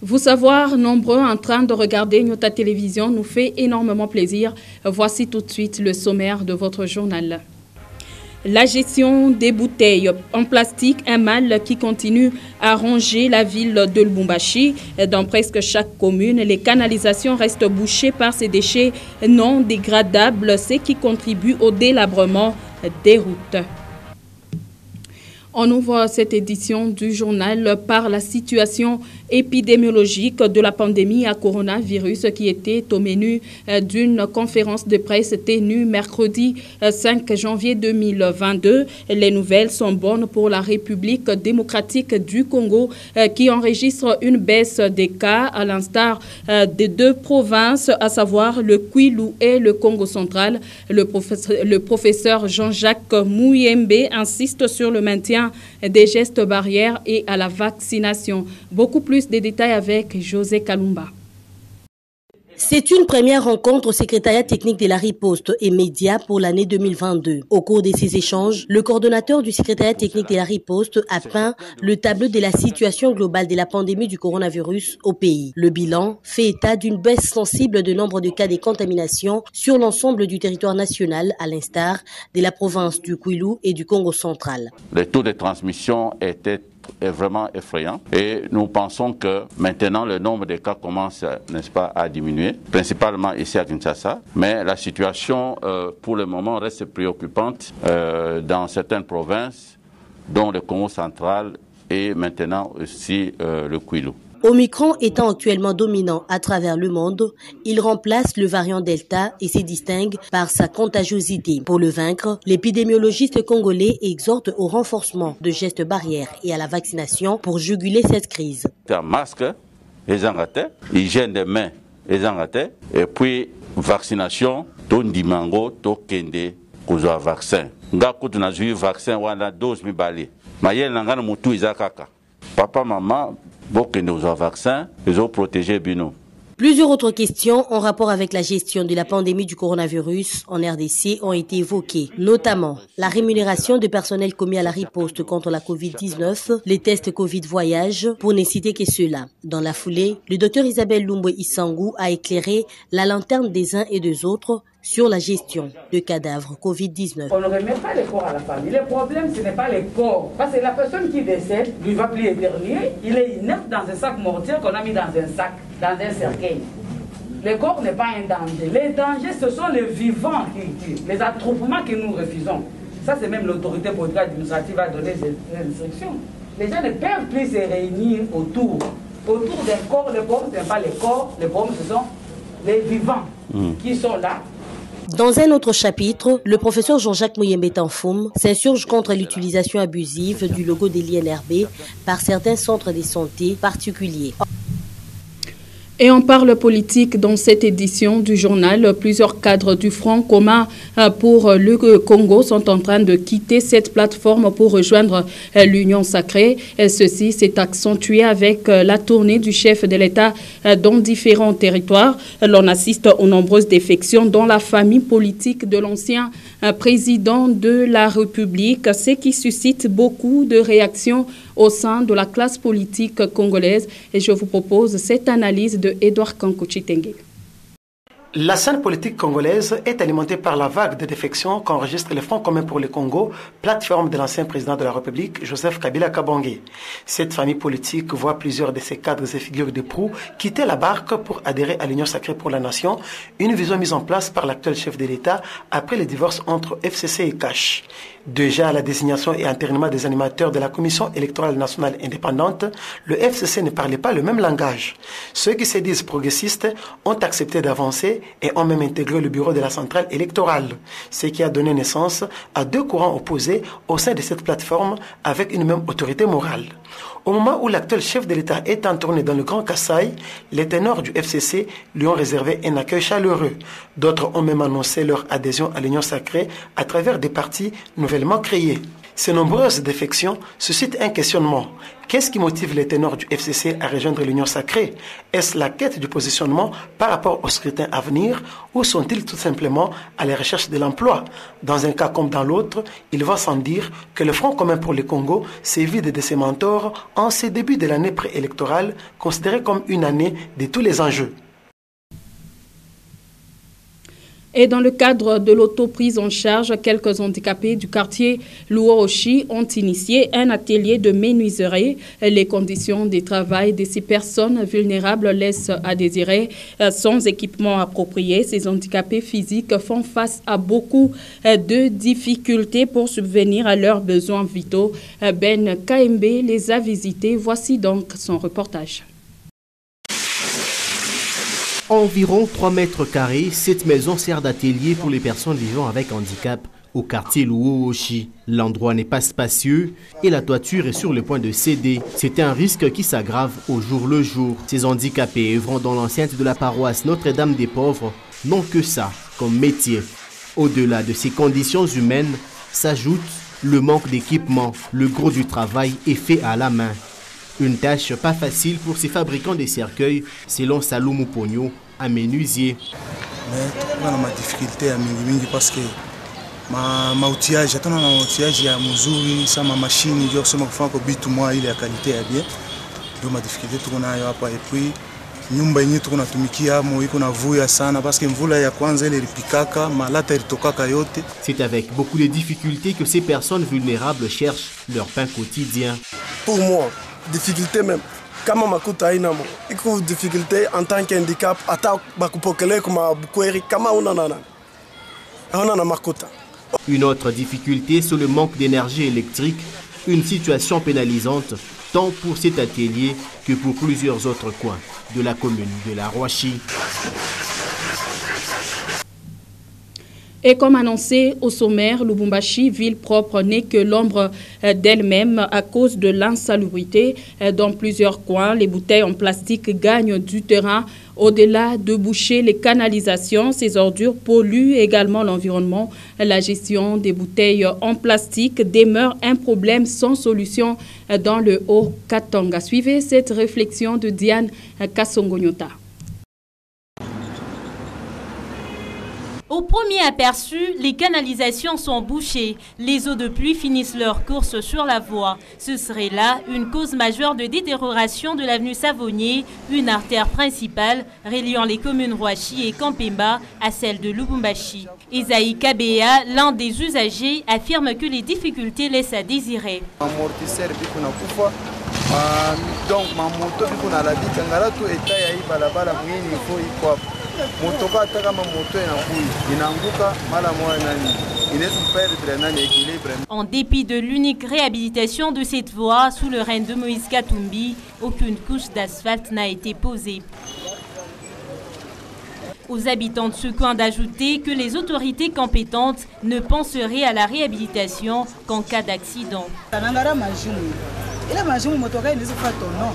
Vous savoir nombreux en train de regarder Nyota Télévision nous fait énormément plaisir. Voici tout de suite le sommaire de votre journal. La gestion des bouteilles en plastique, un mal qui continue à ronger la ville de Lubumbashi. Dans presque chaque commune, les canalisations restent bouchées par ces déchets non dégradables, ce qui contribue au délabrement des routes. On ouvre cette édition du journal par la situation épidémiologique de la pandémie à coronavirus qui était au menu d'une conférence de presse tenue mercredi 5 janvier 2022. Les nouvelles sont bonnes pour la République démocratique du Congo qui enregistre une baisse des cas à l'instar des deux provinces, à savoir le Kwilu et le Congo central. Le professeur Jean-Jacques Muyembe insiste sur le maintien des gestes barrières et à la vaccination. Beaucoup plus de détails avec José Kalumba. C'est une première rencontre au secrétariat technique de la riposte et médias pour l'année 2022. Au cours de ces échanges, le coordonnateur du secrétariat technique de la riposte a peint le tableau de la situation globale de la pandémie du coronavirus au pays. Le bilan fait état d'une baisse sensible de nombre de cas de contamination sur l'ensemble du territoire national, à l'instar de la province du Kwilu et du Congo central. Le taux de transmission est vraiment effrayant et nous pensons que maintenant le nombre de cas commence, n'est-ce pas, à diminuer, principalement ici à Kinshasa, mais la situation pour le moment reste préoccupante dans certaines provinces, dont le Congo central et maintenant aussi le Kwilu. Omicron étant actuellement dominant à travers le monde, il remplace le variant Delta et se distingue par sa contagiosité. Pour le vaincre, l'épidémiologiste congolais exhorte au renforcement de gestes barrières et à la vaccination pour juguler cette crise. Un masque, les engatés, hygiène des mains, les engatés, et puis vaccination, ton dimango, ton kende, kozo vaccin. Nga kutu na zui vaccin wana 12 000 bali. Mayel nangana mutu izakaka. Papa, maman, ils ont protégé Bino. Plusieurs autres questions en rapport avec la gestion de la pandémie du coronavirus en RDC ont été évoquées, notamment la rémunération de personnel commis à la riposte contre la COVID-19, les tests Covid voyage, pour ne citer que cela. Dans la foulée, le docteur Isabelle Lumbwe Isangou a éclairé la lanterne des uns et des autres sur la gestion de cadavres Covid-19. On ne remet pas les corps à la famille. Le problème, ce n'est pas les corps. Parce que la personne qui décède, lui va plus éternuer. Il est inerte dans un sac mortier qu'on a mis dans un sac, dans un cercueil. Le corps n'est pas un danger. Les dangers, ce sont les vivants, les attroupements que nous refusons. Ça, c'est même l'autorité politique administrative a donné des instructions. Les gens ne peuvent plus se réunir autour d'un corps. Le problème, ce n'est pas les corps. Le problème, ce sont les vivants qui sont là. Dans un autre chapitre, le professeur Jean-Jacques Muyembe Tanfoum s'insurge contre l'utilisation abusive du logo de l'INRB par certains centres de santé particuliers. Et on parle politique dans cette édition du journal. Plusieurs cadres du Front commun pour le Congo sont en train de quitter cette plateforme pour rejoindre l'Union sacrée. Ceci s'est accentué avec la tournée du chef de l'État dans différents territoires. L'on assiste aux nombreuses défections dans la famille politique de l'ancien président de la République, ce qui suscite beaucoup de réactions au sein de la classe politique congolaise. Et je vous propose cette analyse de Edouard Kankuchitenge. La scène politique congolaise est alimentée par la vague de défections qu'enregistre le Front commun pour le Congo, plateforme de l'ancien président de la République, Joseph Kabila Kabange. Cette famille politique voit plusieurs de ses cadres et figures de proue quitter la barque pour adhérer à l'Union sacrée pour la nation, une vision mise en place par l'actuel chef de l'État après le divorce entre FCC et CACH. Déjà à la désignation et intérinement des animateurs de la Commission électorale nationale indépendante, le FCC ne parlait pas le même langage. Ceux qui se disent progressistes ont accepté d'avancer et ont même intégré le bureau de la centrale électorale, ce qui a donné naissance à deux courants opposés au sein de cette plateforme avec une même autorité morale. Au moment où l'actuel chef de l'État est en tournée dans le Grand Kasaï, les ténors du FCC lui ont réservé un accueil chaleureux. D'autres ont même annoncé leur adhésion à l'Union sacrée à travers des partis nouvellement créés. Ces nombreuses défections suscitent un questionnement. Qu'est-ce qui motive les ténors du FCC à rejoindre l'Union sacrée? Est-ce la quête du positionnement par rapport au scrutin à venir ou sont-ils tout simplement à la recherche de l'emploi? Dans un cas comme dans l'autre, il va sans dire que le Front commun pour le Congo s'est vide de ses mentors en ces débuts de l'année préélectorale, considérée comme une année de tous les enjeux. Et dans le cadre de l'autoprise en charge, quelques handicapés du quartier Luoshi ont initié un atelier de menuiserie. Les conditions de travail de ces personnes vulnérables laissent à désirer. Sans équipement approprié, ces handicapés physiques font face à beaucoup de difficultés pour subvenir à leurs besoins vitaux. Ben KMB les a visités. Voici donc son reportage. Environ 3 mètres carrés, cette maison sert d'atelier pour les personnes vivant avec handicap au quartier Luoshi. L'endroit n'est pas spacieux et la toiture est sur le point de céder. C'est un risque qui s'aggrave au jour le jour. Ces handicapés œuvrant dans l'enceinte de la paroisse Notre-Dame des Pauvres n'ont que ça comme métier. Au-delà de ces conditions humaines, s'ajoute le manque d'équipement. Le gros du travail est fait à la main. Une tâche pas facile pour ces fabricants de cercueils, selon Salomou Pogno, un menuisier. Mais on a ma difficulté à mingi parce que ma outillage, j'attends un outillage à Muzuri, ça ma machine, je sais que faut que tout moi il est à qualité à bien. Donc ma difficulté tout on a hapa et puis nyumba yenyewe tuko natumikia mo iko na vuya sana parce que mvula ya kwanza ile ilipikaka malata ilitokaka yote. C'est avec beaucoup de difficultés que ces personnes vulnérables cherchent leur pain quotidien. Pour moi, difficulté même. Kama makuta haina mo. Iko difficulté en tant qu'handicap ata bakupokele kuma bukweri kama una na makuta. Une autre difficulté, c'est le manque d'énergie électrique, une situation pénalisante tant pour cet atelier que pour plusieurs autres coins de la commune de la Rouachi. Et comme annoncé au sommaire, Lubumbashi, ville propre, n'est que l'ombre d'elle-même à cause de l'insalubrité. Dans plusieurs coins, les bouteilles en plastique gagnent du terrain. Au-delà de boucher les canalisations, ces ordures polluent également l'environnement. La gestion des bouteilles en plastique demeure un problème sans solution dans le Haut-Katanga. Suivez cette réflexion de Diane Kassongonyota. Au premier aperçu, les canalisations sont bouchées. Les eaux de pluie finissent leur course sur la voie. Ce serait là une cause majeure de détérioration de l'avenue Savonnier, une artère principale reliant les communes Rouachi et Kampemba à celle de Lubumbashi. Isaïe Kabea, l'un des usagers, affirme que les difficultés laissent à désirer. Donc ma moto biko na la bika ngala tu eta ya hii barabara mwini ifo iko hapo. Motoka ataka ma moto inaanguka mara moja nani. Inaweza perdre nani équilibre. En dépit de l'unique réhabilitation de cette voie sous le règne de Moïse Katumbi, aucune couche d'asphalte n'a été posée. Aux habitants de ce coin d'ajouter que les autorités compétentes ne penseraient à la réhabilitation qu'en cas d'accident. Ila majimu motoka inaweza kufa tono.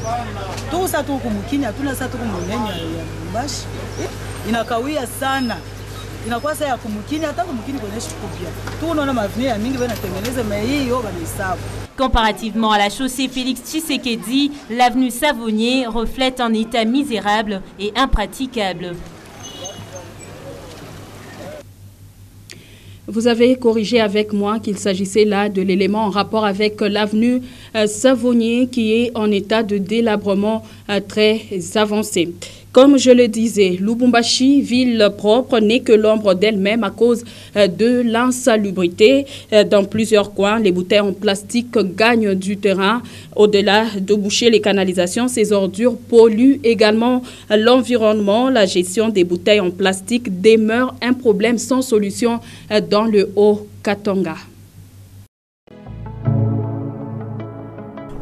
Tu sasa tuko kumkini hatuna sasa tuko mwenenya ya Lubumbashi. Inakawia sana. Inakuwa sasa ya kumkini hata kumkini kuonyesha kupia. Tu unaona mavenir ya mingi wanatengeneza hiyo wanahesabu. Comparativement à la chaussée Félix Tshisekedi, l'avenue Savonnier reflète un état misérable et impraticable. Vous avez corrigé avec moi qu'il s'agissait là de l'élément en rapport avec l'avenue Savonnier qui est en état de délabrement très avancé. Comme je le disais, Lubumbashi, ville propre, n'est que l'ombre d'elle-même à cause de l'insalubrité. Dans plusieurs coins, les bouteilles en plastique gagnent du terrain. Au-delà de boucher les canalisations, ces ordures polluent également l'environnement. La gestion des bouteilles en plastique demeure un problème sans solution dans le Haut-Katanga.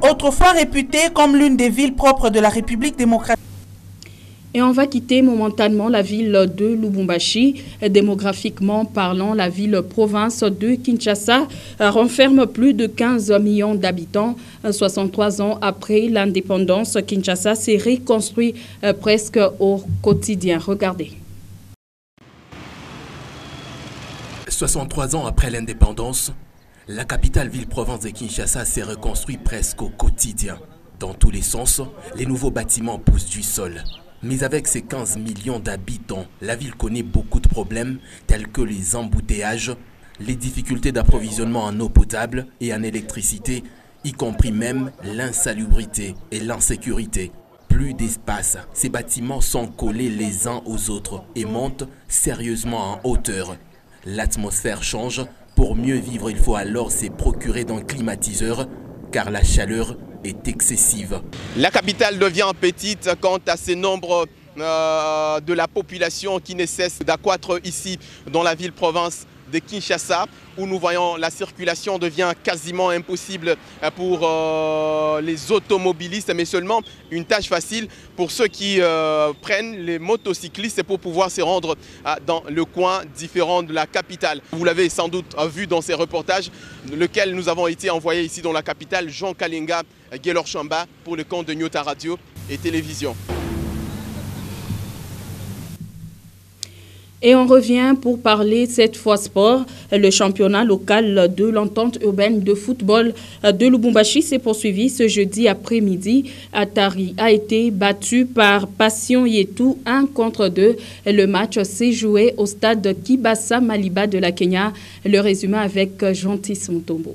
Autrefois réputée comme l'une des villes propres de la République démocratique. Et on va quitter momentanément la ville de Lubumbashi. Démographiquement parlant, la ville-province de Kinshasa renferme plus de 15 millions d'habitants. 63 ans après l'indépendance, Kinshasa s'est reconstruit presque au quotidien. Regardez. 63 ans après l'indépendance, La capitale ville-province de Kinshasa s'est reconstruite presque au quotidien. Dans tous les sens, les nouveaux bâtiments poussent du sol. Mais avec ses 15 millions d'habitants, la ville connaît beaucoup de problèmes tels que les embouteillages, les difficultés d'approvisionnement en eau potable et en électricité, y compris même l'insalubrité et l'insécurité. Plus d'espace, ces bâtiments sont collés les uns aux autres et montent sérieusement en hauteur. L'atmosphère change. Pour mieux vivre, il faut alors se procurer d'un climatiseur car la chaleur est excessive. La capitale devient petite quant à ces nombres de la population qui ne cesse d'accroître ici dans la ville-province de Kinshasa, où nous voyons la circulation devient quasiment impossible pour les automobilistes, mais seulement une tâche facile pour ceux qui prennent les motocyclistes pour pouvoir se rendre dans le coin différent de la capitale. Vous l'avez sans doute vu dans ces reportages, lequel nous avons été envoyés ici dans la capitale, Jean Kalinga, Gaylor Chamba, pour le compte de Nyota Radio et Télévision. Et on revient pour parler cette fois sport. Le championnat local de l'entente urbaine de football de Lubumbashi s'est poursuivi ce jeudi après-midi. Atari a été battu par Passion Yetu 1-2. Le match s'est joué au stade Kibasa Maliba de la Kenya. Le résumé avec Gentil Montombo.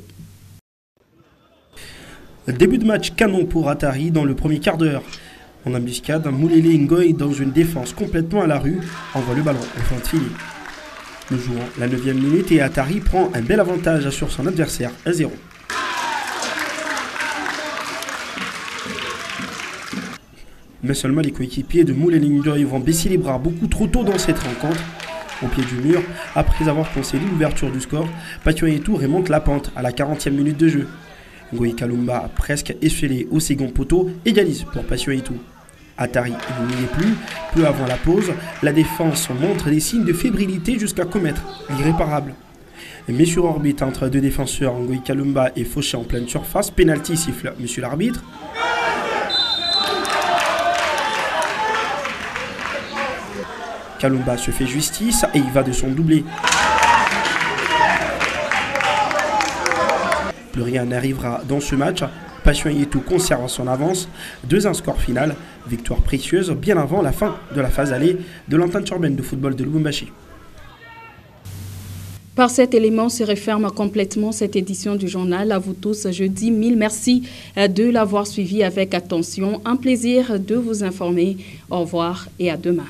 Début de match canon pour Atari dans le premier quart d'heure. En embuscade, Moulele Ngoy, dans une défense complètement à la rue, envoie le ballon au fond de filet. Nous jouons la 9e minute et Atari prend un bel avantage sur son adversaire 1-0. Mais seulement les coéquipiers de Moulele Ngoy vont baisser les bras beaucoup trop tôt dans cette rencontre. Au pied du mur, après avoir concédé l'ouverture du score, Passion Yetu remonte la pente à la 40e minute de jeu. Ngoy Kalumba, presque esselé au second poteau, égalise pour Passion Yetu. Atari n'y est plus. Peu avant la pause, la défense montre des signes de fébrilité jusqu'à commettre l'irréparable. Mais sur orbite entre deux défenseurs, Ngoy Kalumba est fauché en pleine surface. Penalty siffle monsieur l'arbitre. Kalumba se fait justice et il va de son doublé. Plus rien n'arrivera dans ce match. Passion Yetu conserve son avance. 2-1 score final. Victoire précieuse bien avant la fin de la phase allée de l'entente urbaine de football de Lubumbashi. Par cet élément se referme complètement cette édition du journal. À vous tous, je dis mille merci de l'avoir suivi avec attention. Un plaisir de vous informer. Au revoir et à demain.